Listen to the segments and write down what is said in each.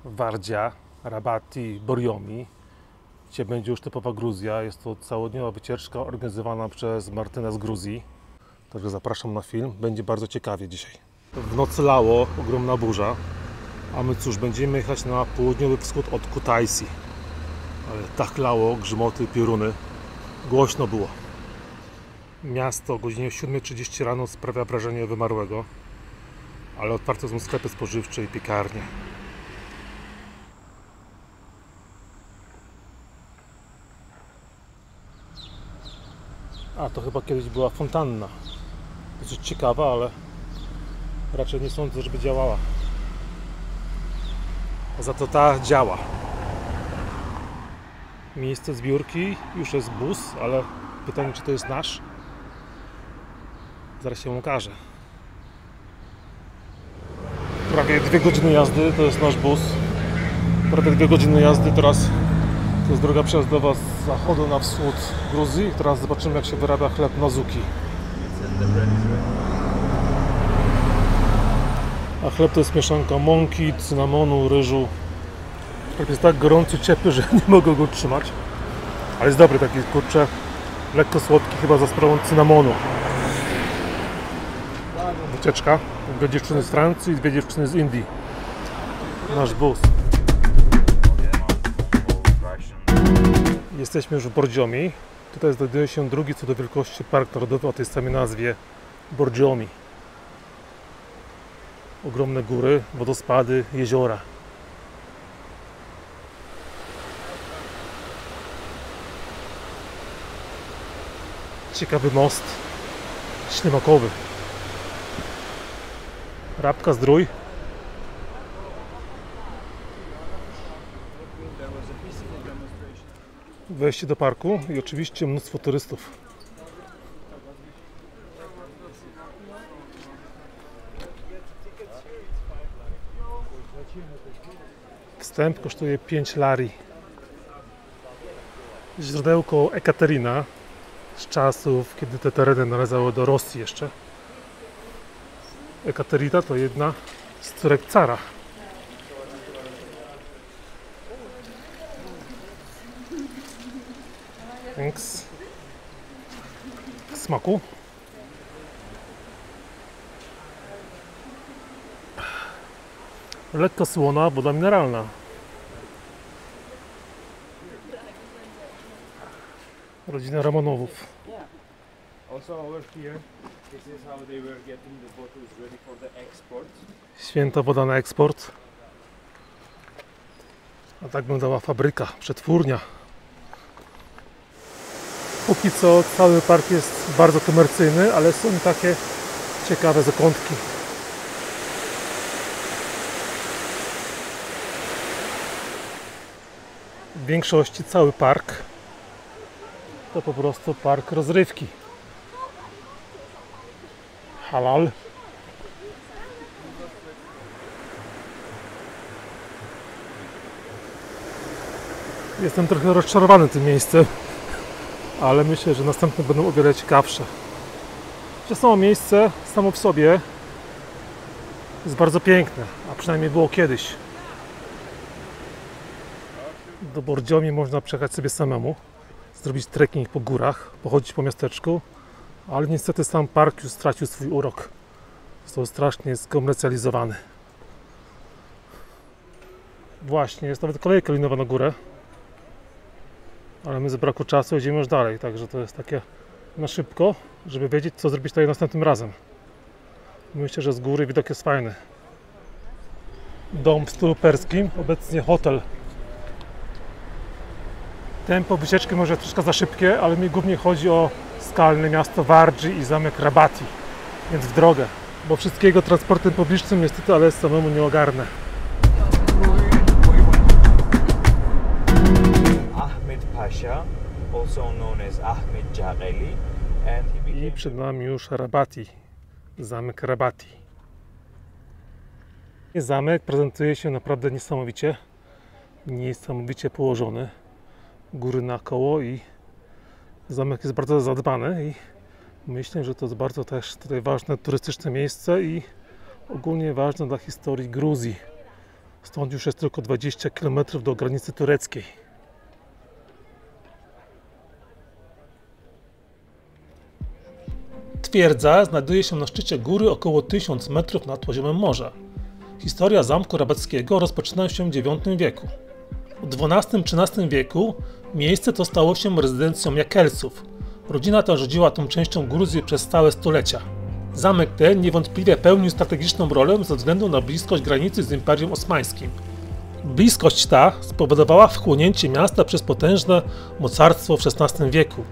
Wardzia, Rabati, Borjomi. Dzisiaj będzie już typowa Gruzja. Jest to całodniowa wycieczka organizowana przez Martynę z Gruzji. Także zapraszam na film. Będzie bardzo ciekawie dzisiaj. W nocy lało, ogromna burza. A my cóż, będziemy jechać na południowy wschód od Kutaisi. Ale tak lało, grzmoty, pioruny. Głośno było. Miasto o godzinie 7:30 rano sprawia wrażenie wymarłego. Ale otwarte są sklepy spożywcze i piekarnie. A to chyba kiedyś była fontanna. Dosyć ciekawa, ale raczej nie sądzę, żeby działała. A za to ta działa. Miejsce zbiórki, już jest bus, ale pytanie, czy to jest nasz? Zaraz się okaże. Prawie 2 godziny jazdy to jest nasz bus. Prawie 2 godziny jazdy teraz. To jest droga przejazdowa z zachodu na wschód Gruzji. Teraz zobaczymy, jak się wyrabia chleb nazuki. A chleb to jest mieszanka mąki, cynamonu, ryżu. Chleb jest tak gorący, ciepły, że nie mogę go trzymać. Ale jest dobry, taki kurczę, lekko słodki, chyba za sprawą cynamonu. Wycieczka. 2 dziewczyny z Francji i 2 dziewczyny z Indii. Nasz bus. Jesteśmy już w Borjomi. Tutaj znajduje się drugi co do wielkości park narodowy o tej samej nazwie Borjomi. Ogromne góry, wodospady, jeziora. Ciekawy most ślimakowy. Rabka Zdrój. Wejście do parku i oczywiście mnóstwo turystów. Wstęp kosztuje 5 lari. Źródełko Ekaterina z czasów, kiedy te tereny należały do Rosji jeszcze. Ekaterina to jedna z córek cara. Thanks. Smaku. Lekko słona, woda mineralna. Rodzina Romanowów. Święta woda na eksport. A tak wyglądała fabryka, przetwórnia. Póki co cały park jest bardzo komercyjny, ale są takie ciekawe zakątki. W większości cały park to po prostu park rozrywki. Halal. Jestem trochę rozczarowany tym miejscem, ale myślę, że następne będą o wiele ciekawsze. Samo miejsce samo w sobie jest bardzo piękne, a przynajmniej było kiedyś. Do Borjomi można przejechać sobie samemu, zrobić trekking po górach, pochodzić po miasteczku, ale niestety sam park już stracił swój urok. Został strasznie skomercjalizowany. Właśnie, jest nawet kolejka linowa na górę, ale my z braku czasu jedziemy już dalej, także to jest takie na szybko, żeby wiedzieć, co zrobić tutaj następnym razem. Myślę, że z góry widok jest fajny. Dom w stylu perskim, obecnie hotel. Tempo wycieczki może troszkę za szybkie, ale mi głównie chodzi o skalne miasto Wardzi i zamek Rabati, więc w drogę, bo wszystkiego transportem publicznym niestety, ale samemu nie ogarnę. Ahmed Pasha, also known as Ahmed Jaqeli, I przed nami już Rabati, zamek Rabati. Zamek prezentuje się naprawdę niesamowicie położony. Góry naokoło i zamek jest bardzo zadbany i myślę, że to jest bardzo też tutaj ważne turystyczne miejsce i ogólnie ważne dla historii Gruzji. Stąd już jest tylko 20 km do granicy tureckiej. Twierdza znajduje się na szczycie góry około 1000 metrów nad poziomem morza. Historia zamku rabackiego rozpoczyna się w IX wieku. W XII-XIII wieku miejsce to stało się rezydencją Jakelsów. Rodzina ta rządziła tą częścią Gruzji przez stałe stulecia. Zamek ten niewątpliwie pełnił strategiczną rolę ze względu na bliskość granicy z Imperium Osmańskim. Bliskość ta spowodowała wchłonięcie miasta przez potężne mocarstwo w XVI wieku.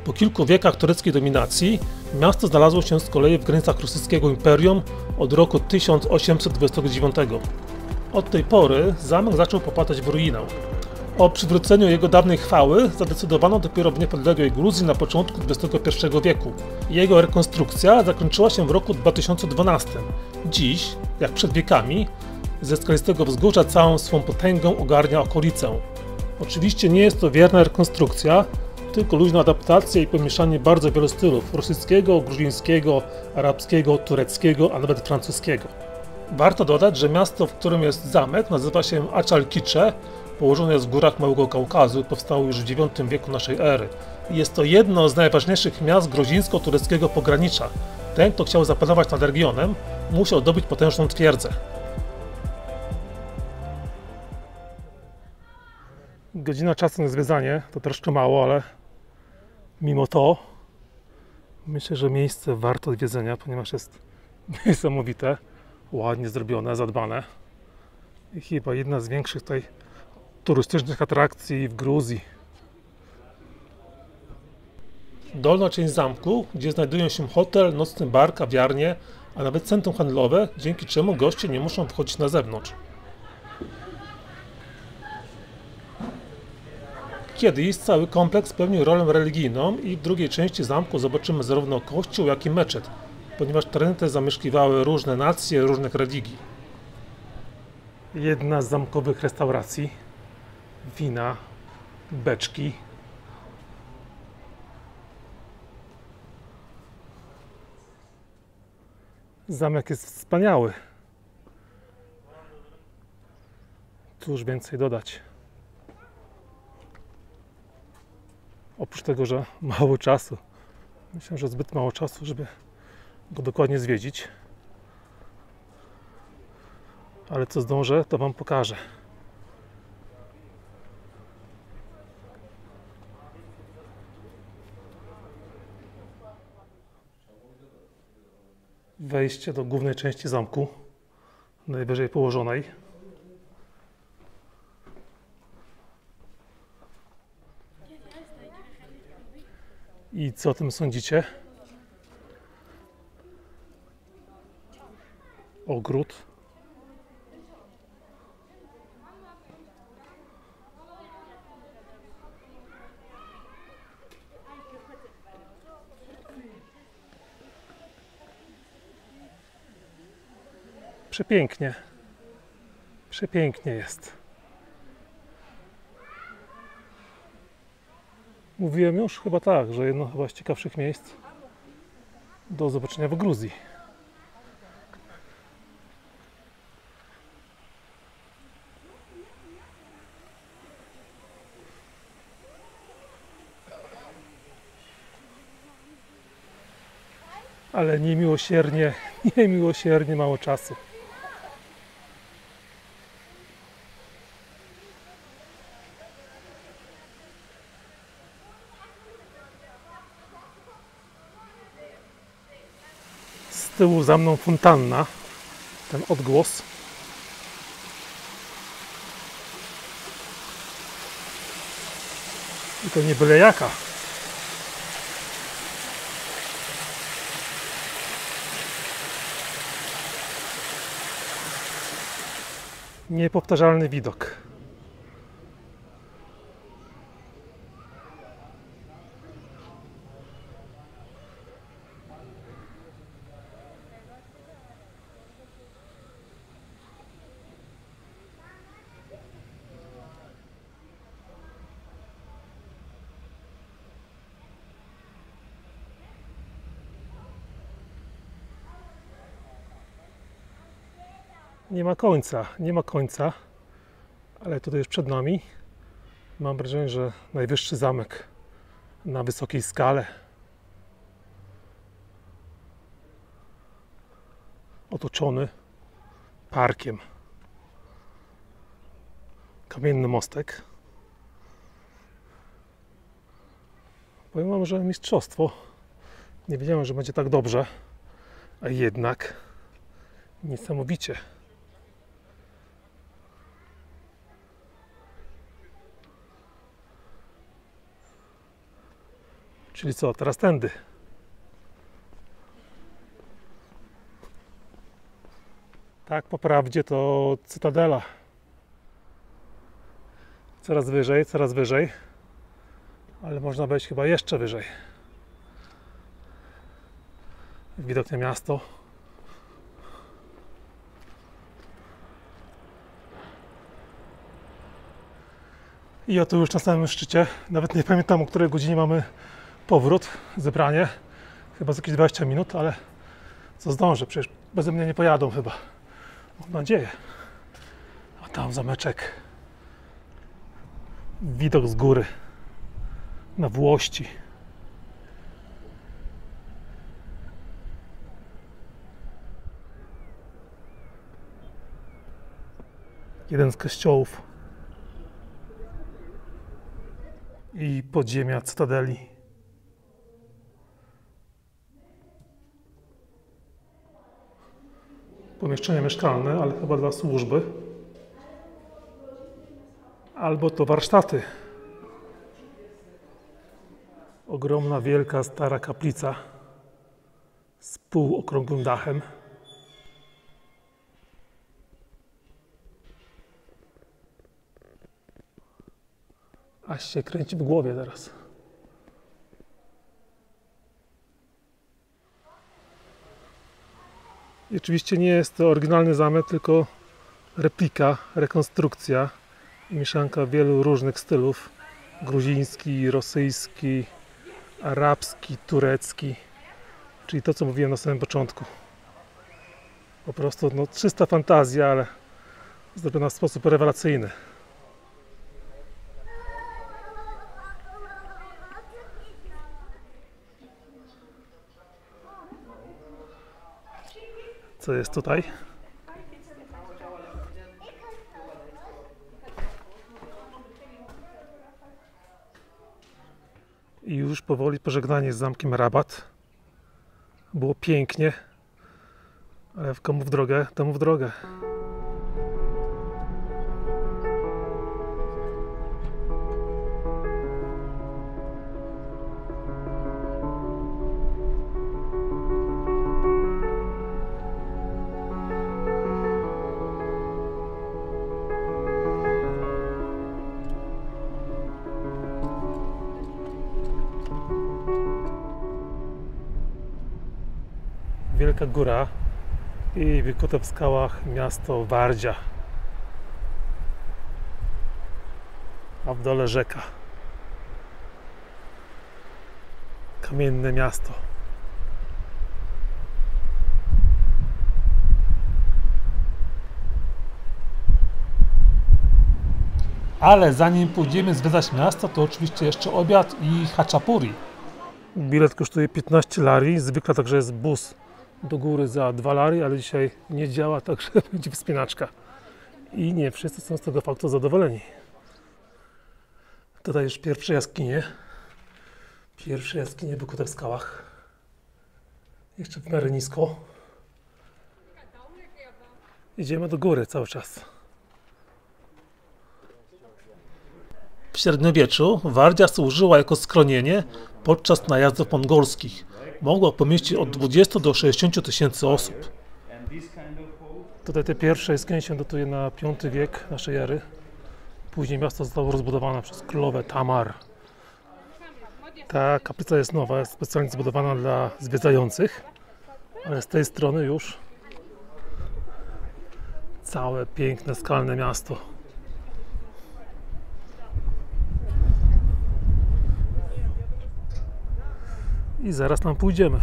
Po kilku wiekach tureckiej dominacji miasto znalazło się z kolei w granicach rosyjskiego imperium od roku 1829. Od tej pory zamek zaczął popadać w ruinę. O przywróceniu jego dawnej chwały zadecydowano dopiero w niepodległej Gruzji na początku XXI wieku. Jego rekonstrukcja zakończyła się w roku 2012. Dziś, jak przed wiekami, ze skalistego wzgórza całą swą potęgą ogarnia okolicę. Oczywiście nie jest to wierna rekonstrukcja, tylko luźna adaptacja i pomieszanie bardzo wielu stylów: rosyjskiego, gruzińskiego, arabskiego, tureckiego, a nawet francuskiego. Warto dodać, że miasto, w którym jest zamek, nazywa się Achalkicze, położone jest w górach Małego Kaukazu i powstało już w IX wieku naszej ery. Jest to jedno z najważniejszych miast gruzińsko-tureckiego pogranicza. Ten, kto chciał zapanować nad regionem, musiał dobyć potężną twierdzę. Godzina czasu na zwiedzanie to troszkę mało, ale mimo to myślę, że miejsce warto odwiedzenia, ponieważ jest niesamowite, ładnie zrobione, zadbane i chyba jedna z większych tutaj turystycznych atrakcji w Gruzji. Dolna część zamku, gdzie znajdują się hotel, nocny bar, kawiarnie, a nawet centrum handlowe, dzięki czemu goście nie muszą wchodzić na zewnątrz. Kiedyś cały kompleks pełnił rolę religijną i w drugiej części zamku zobaczymy zarówno kościół, jak i meczet, ponieważ tereny te zamieszkiwały różne nacje różnych religii. Jedna z zamkowych restauracji, wina, beczki. Zamek jest wspaniały. Cóż więcej dodać. Oprócz tego, że mało czasu. Myślę, że zbyt mało czasu, żeby go dokładnie zwiedzić. Ale co zdążę, to Wam pokażę. Wejście do głównej części zamku, najwyżej położonej. I co o tym sądzicie? Ogród. Przepięknie. Przepięknie jest. Mówiłem już? Chyba tak, że jedno chyba z ciekawszych miejsc do zobaczenia w Gruzji. Ale niemiłosiernie mało czasu. Z tyłu za mną fontanna, ten odgłos. I to nie byle jaka. Niepowtarzalny widok. Nie ma końca, ale tutaj już przed nami mam wrażenie, że najwyższy zamek na wysokiej skale. Otoczony parkiem. Kamienny mostek. Powiem wam, że mistrzostwo. Nie wiedziałem, że będzie tak dobrze, a jednak niesamowicie. Czyli co, teraz tędy. Tak, po prawdzie to Cytadela. Coraz wyżej. Ale można wejść chyba jeszcze wyżej. Widok na miasto. I oto już na samym szczycie. Nawet nie pamiętam, o której godzinie mamy powrót, zebranie. Chyba za jakieś 20 minut, ale co zdążę? Przecież beze mnie nie pojadą chyba. Mam nadzieję. A tam zameczek. Widok z góry. Na Włości. Jeden z kościołów. I podziemia Cytadeli. Pomieszczenie mieszkalne, ale chyba dla służby. Albo to warsztaty. Ogromna, wielka, stara kaplica z półokrągłym dachem. Aż się kręci w głowie teraz. I oczywiście nie jest to oryginalny zamek, tylko replika, rekonstrukcja, mieszanka wielu różnych stylów. Gruziński, rosyjski, arabski, turecki. Czyli to, co mówiłem na samym początku. Po prostu czysta fantazja, ale zrobiona w sposób rewelacyjny. Co jest tutaj? I już powoli pożegnanie z zamkiem Rabat. Było pięknie, ale komu w drogę, temu w drogę. Wielka góra i wykute w skałach miasto Wardzia, a w dole rzeka. Kamienne miasto. Ale zanim pójdziemy zwiedzać miasto, to oczywiście jeszcze obiad i haczapuri. Bilet kosztuje 15 lari, zwykle także jest bus do góry za 2 lari, ale dzisiaj nie działa, także będzie wspinaczka. I nie wszyscy są z tego faktu zadowoleni. Tutaj już pierwsze jaskinie. Pierwsze jaskinie wykute w skałach. Jeszcze w miarę nisko. Idziemy do góry cały czas. W średniowieczu Wardzia służyła jako schronienie podczas najazdów mongolskich. Mogła pomieścić od 20 do 60 tysięcy osób. Tutaj te pierwsze jaskinie się datuje na V wiek naszej ery. Później miasto zostało rozbudowane przez królowę Tamar. Ta kaplica jest nowa, jest specjalnie zbudowana dla zwiedzających, ale z tej strony już całe piękne skalne miasto. I zaraz tam pójdziemy.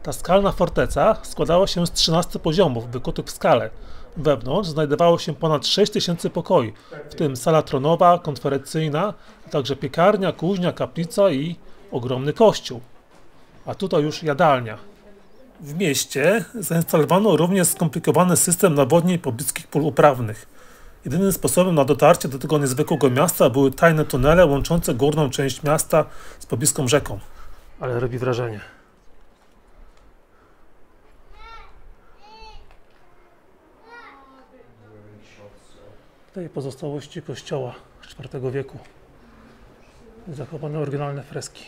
Ta skalna forteca składała się z 13 poziomów wykutych w skale. Wewnątrz znajdowało się ponad 6000 pokoi, w tym sala tronowa, konferencyjna, a także piekarnia, kuźnia, kaplica i ogromny kościół. A tutaj już jadalnia. W mieście zainstalowano również skomplikowany system nawodnień pobliskich pól uprawnych. Jedynym sposobem na dotarcie do tego niezwykłego miasta były tajne tunele łączące górną część miasta z pobliską rzeką. Ale robi wrażenie. Tutaj pozostałości kościoła IV wieku. Zachowane oryginalne freski.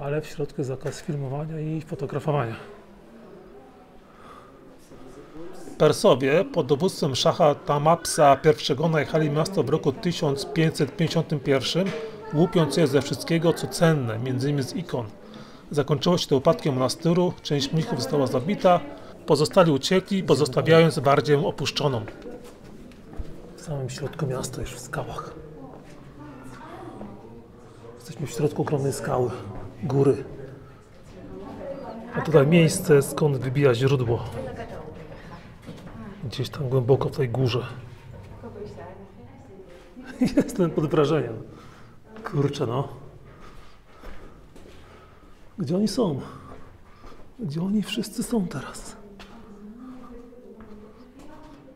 Ale w środku zakaz filmowania i fotografowania. Persowie pod dowództwem szacha Tamapsa I najechali miasto w roku 1551, łupiąc je ze wszystkiego co cenne, m.in. z ikon. Zakończyło się to upadkiem monastyru, część mnichów została zabita, pozostali uciekli, pozostawiając Wardzię opuszczoną. W samym środku miasta, już w skałach. Jesteśmy w środku ogromnej skały, góry. A tutaj miejsce, skąd wybija źródło. Gdzieś tam głęboko w tej górze. Jestem pod wrażeniem. Kurczę no. Gdzie oni są? Gdzie oni wszyscy są teraz?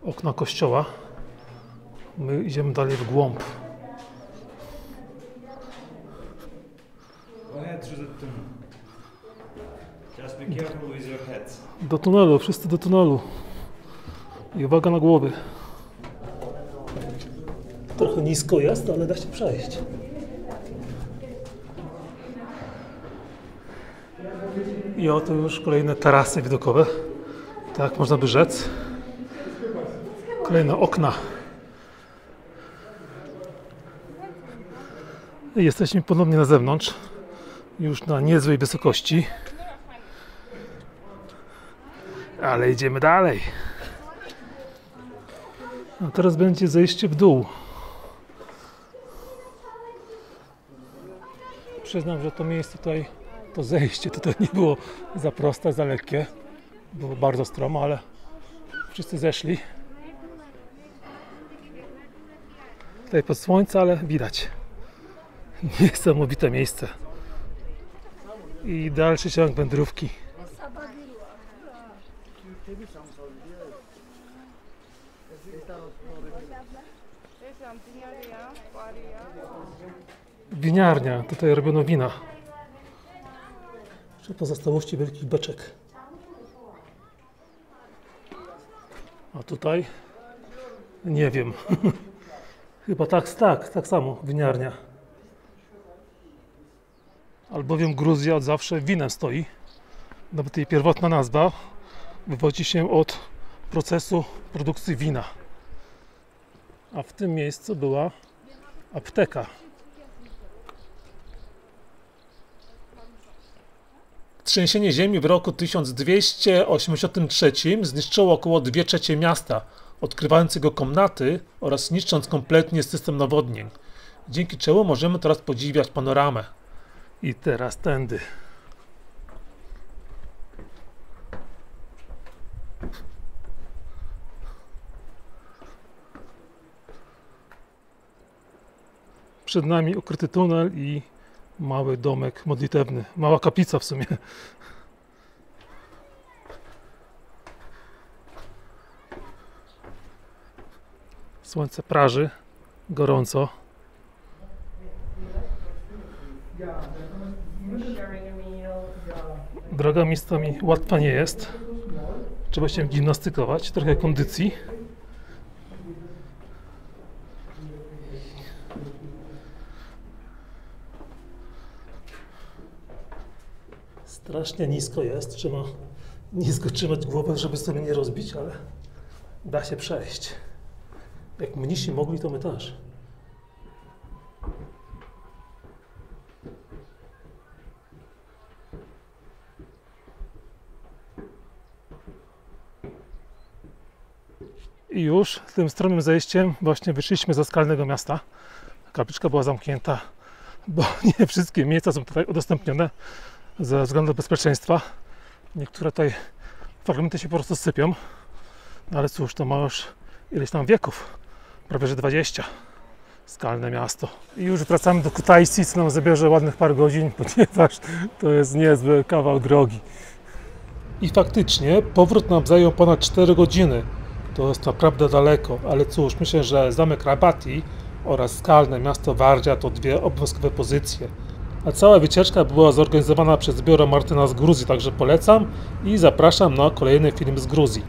Okna kościoła. My idziemy dalej w głąb. Do tunelu, wszyscy do tunelu. I uwaga na głowy. Trochę nisko jest, ale da się przejść. I oto już kolejne tarasy widokowe. Tak można by rzec. Kolejne okna. I jesteśmy ponownie na zewnątrz. Już na niezłej wysokości. Ale idziemy dalej. A teraz będzie zejście w dół. Przyznam, że to miejsce tutaj, to zejście tutaj nie było za proste, za lekkie. Było bardzo stromo, ale wszyscy zeszli. Tutaj pod słońce, ale widać. Niesamowite miejsce. I dalszy ciąg wędrówki. Winiarnia, tutaj robiono wina. Jeszcze pozostałości wielkich beczek. A tutaj? Nie wiem. Chyba tak samo, winiarnia. Albowiem Gruzja od zawsze winem stoi. Nawet jej pierwotna nazwa wywodzi się od procesu produkcji wina. A w tym miejscu była apteka. Trzęsienie ziemi w roku 1283 zniszczyło około 2/3 miasta, odkrywając jego komnaty oraz niszcząc kompletnie system nawodnień, dzięki czemu możemy teraz podziwiać panoramę. I teraz tędy. Przed nami ukryty tunel i mały domek modlitewny. Mała kaplica w sumie. Słońce praży, gorąco. Droga miejscami łatwa nie jest. Trzeba się gimnastykować, trochę kondycji. Strasznie nisko jest, trzeba nisko trzymać głowę, żeby sobie nie rozbić, ale da się przejść. Jak mnisi mogli, to my też. I już tym stromym zejściem właśnie wyszliśmy ze skalnego miasta. Kapliczka była zamknięta, bo nie wszystkie miejsca są tutaj udostępnione. ze względu bezpieczeństwa. Niektóre tutaj fragmenty się po prostu sypią. No ale cóż, to ma już ileś tam wieków. Prawie że 20. Skalne miasto. I już wracamy do Kutaisi, co nam zabierze ładnych parę godzin, ponieważ to jest niezły kawał drogi. I faktycznie powrót nam zajął ponad 4 godziny. To jest naprawdę daleko, ale cóż, myślę, że zamek Rabati oraz skalne miasto Wardzia to dwie obowiązkowe pozycje. A cała wycieczka była zorganizowana przez biuro Martyna z Gruzji, także polecam i zapraszam na kolejny film z Gruzji.